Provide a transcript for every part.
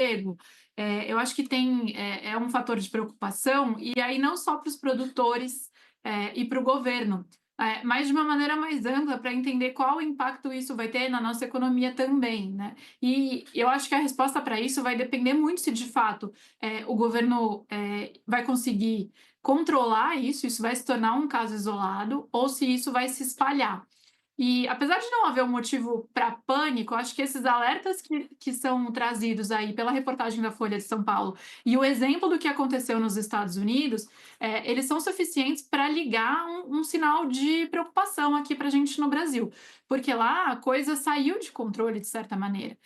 Diego, eu acho que é um fator de preocupação, e aí não só para os produtores e para o governo, mas de uma maneira mais ampla, para entender qual impacto isso vai ter na nossa economia também, né? E eu acho que a resposta para isso vai depender muito se de fato o governo vai conseguir controlar isso, isso vai se tornar um caso isolado, ou se isso vai se espalhar. E apesar de não haver um motivo para pânico, eu acho que esses alertas que são trazidos aí pela reportagem da Folha de São Paulo e o exemplo do que aconteceu nos Estados Unidos, eles são suficientes para ligar um sinal de preocupação aqui para a gente no Brasil, porque lá a coisa saiu de controle de certa maneira.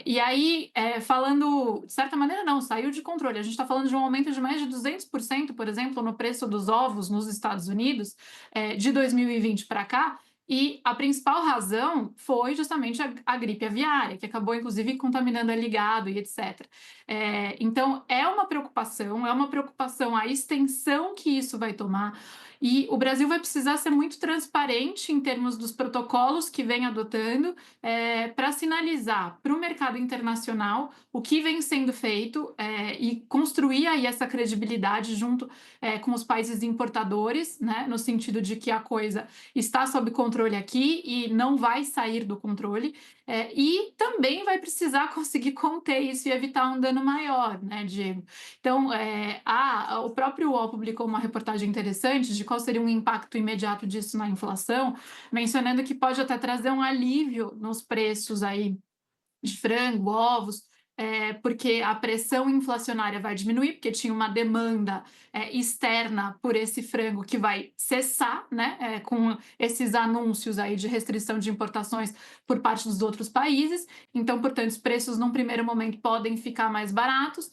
E aí, falando de certa maneira, não, saiu de controle. A gente está falando de um aumento de mais de 200%, por exemplo, no preço dos ovos nos Estados Unidos, de 2020 para cá. E a principal razão foi justamente a gripe aviária, que acabou, inclusive, contaminando ali gado e etc. Então, é uma preocupação a extensão que isso vai tomar. E o Brasil vai precisar ser muito transparente em termos dos protocolos que vem adotando, para sinalizar para o mercado internacional o que vem sendo feito, e construir aí essa credibilidade junto com os países importadores, né, no sentido de que a coisa está sob controle aqui e não vai sair do controle, e também vai precisar conseguir conter isso e evitar um dano maior, né, Diego? Então, o próprio UOL publicou uma reportagem interessante de qual seria um impacto imediato disso na inflação, mencionando que pode até trazer um alívio nos preços aí de frango, ovos, porque a pressão inflacionária vai diminuir, porque tinha uma demanda externa por esse frango que vai cessar, né, com esses anúncios aí de restrição de importações por parte dos outros países. Então, portanto, os preços num primeiro momento podem ficar mais baratos,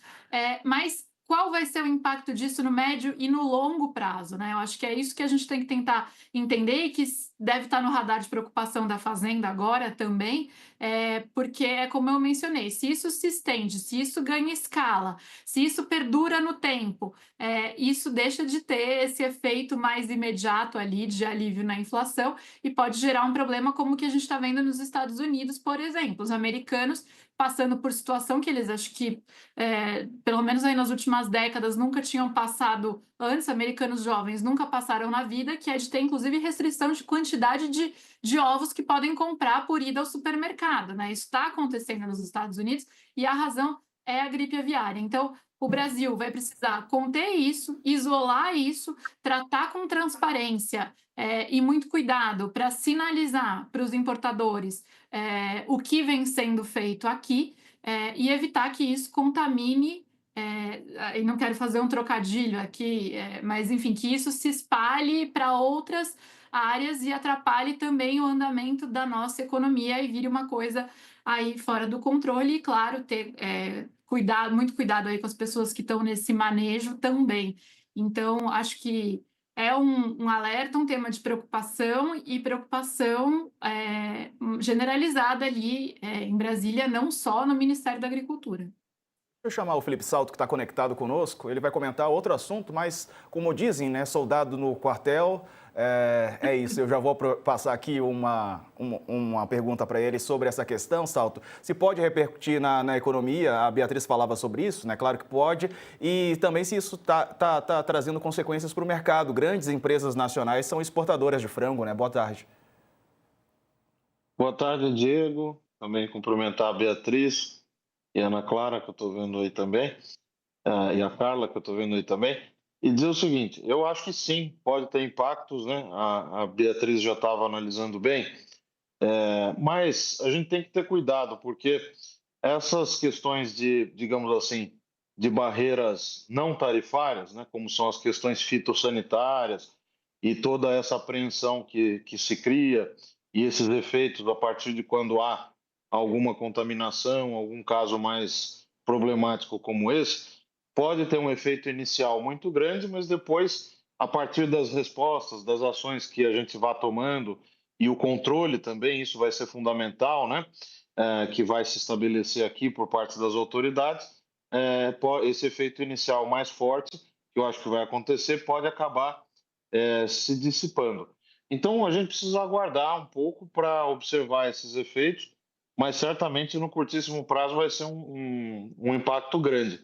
mas qual vai ser o impacto disso no médio e no longo prazo, né? Eu acho que é isso que a gente tem que tentar entender e que deve estar no radar de preocupação da Fazenda agora também, porque é como eu mencionei, se isso se estende, se isso ganha escala, se isso perdura no tempo, isso deixa de ter esse efeito mais imediato ali de alívio na inflação e pode gerar um problema como o que a gente está vendo nos Estados Unidos, por exemplo. Os americanos passando por situação que eles acho que, pelo menos aí nas últimas décadas, nunca tinham passado antes, americanos jovens nunca passaram na vida, que é de ter, inclusive, restrição de quantidade de ovos que podem comprar por ida ao supermercado, né? Isso está acontecendo nos Estados Unidos e a razão é a gripe aviária. Então, o Brasil vai precisar conter isso, isolar isso, tratar com transparência, e muito cuidado para sinalizar para os importadores o que vem sendo feito aqui, e evitar que isso contamine. E não quero fazer um trocadilho aqui, mas enfim, que isso se espalhe para outras áreas e atrapalhe também o andamento da nossa economia e vire uma coisa aí fora do controle, e claro, ter cuidado, muito cuidado aí com as pessoas que estão nesse manejo também. Então, acho que é um alerta, um tema de preocupação e preocupação generalizada ali em Brasília, não só no Ministério da Agricultura. Deixa eu chamar o Felipe Salto, que está conectado conosco. Ele vai comentar outro assunto, mas, como dizem, né, soldado no quartel, é isso. Eu já vou passar aqui uma pergunta para ele sobre essa questão, Salto. Se pode repercutir na economia, a Beatriz falava sobre isso, né? Claro que pode. E também se isso tá trazendo consequências para o mercado. Grandes empresas nacionais são exportadoras de frango, né? Boa tarde. Boa tarde, Diego. Também cumprimentar a Beatriz e a Ana Clara, que eu estou vendo aí também, e a Carla, que eu estou vendo aí também. E dizer o seguinte: eu acho que sim, pode ter impactos, né? A Beatriz já estava analisando bem, mas a gente tem que ter cuidado, porque essas questões de, digamos assim, de barreiras não tarifárias, né, como são as questões fitossanitárias e toda essa apreensão que se cria e esses efeitos a partir de quando há alguma contaminação, algum caso mais problemático como esse, pode ter um efeito inicial muito grande, mas depois, a partir das respostas, das ações que a gente vá tomando e o controle também, isso vai ser fundamental, né? Que vai se estabelecer aqui por parte das autoridades, esse efeito inicial mais forte, que eu acho que vai acontecer, pode acabar se dissipando. Então, a gente precisa aguardar um pouco para observar esses efeitos mas certamente no curtíssimo prazo vai ser um impacto grande.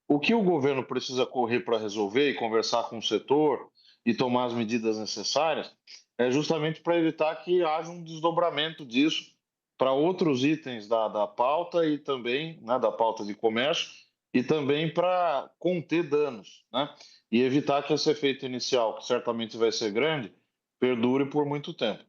O que o governo precisa correr para resolver e conversar com o setor e tomar as medidas necessárias é justamente para evitar que haja um desdobramento disso para outros itens da pauta e também, né, da pauta de comércio, e também para conter danos, né, e evitar que esse efeito inicial, que certamente vai ser grande, perdure por muito tempo.